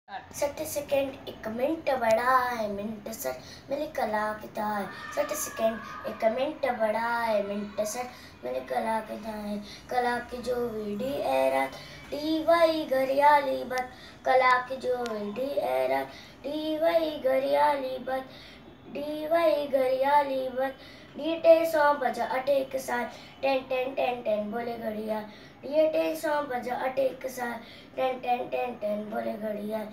60 second 1 minute बड़ा है, minute 60 मेरी कला किता है। 60 सेकंड 1 मिनट बड़ा है, मिनट 60 मेरी कला किता है। कला की जो वीडी एरत डीवाई घरियाली बत, कला की जो वीडी एरत डीवाई घरियाली बत, डीवाई घरियाली बत। डीटे 100 बजा अटे एक साथ, टेन टेन टेन टेन बोले घड़ियाल। डीटे 100 बजा अटे एक साथ, टेन टेन टेन टेन बोले घड़ियाल।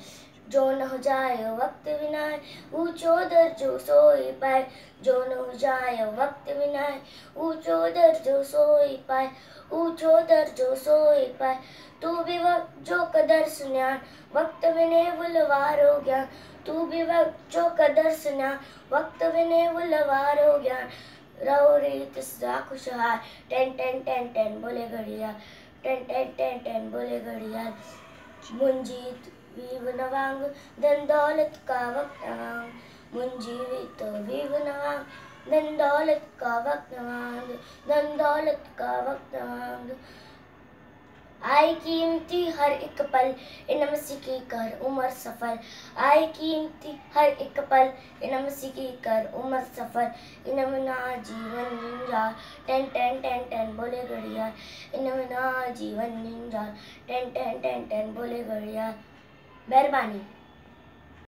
जो न हो जाए वक्त विनाय, ऊंचो दर्जो सोई पाए। जो न हो जाए वक्त विनाय, ऊंचो दर्जो सोई पाए। ऊंचो दर्जो सोई पाए। तू भी वक्त जो कदर सुन्यान, वक्त विने बुलवारो ज्ञान। तू भी वक्त जो कदर सुन्यान, वक्त विने बुलवारो ज्ञान। रहो रीत सदा खुशहाल, टेन टेन टेन टेन बोले घड़ियाल। टेन टेन टेन टेन बोले घड़ियाल। मुंजीत वीव नवांग, धन दौलत का वक्त नवांग। मुंजीत वीव नवांग, धन दौलत का वक्त नवांग। धन दौलत का वक्त नवांग। आई कीमती हर एक पल, इनम सिकी कर उम्र सफर। आई कीमती हर एक पल, इनम सिकी कर उम्र सफर। इनम ना जीवन जंजाल, टेन टेन टेन टेन बोले घड़ियाल। इनम ना जीवन जंजाल, टेन टेन टेन टेन बोले घड़ियाल। मेहरबानी।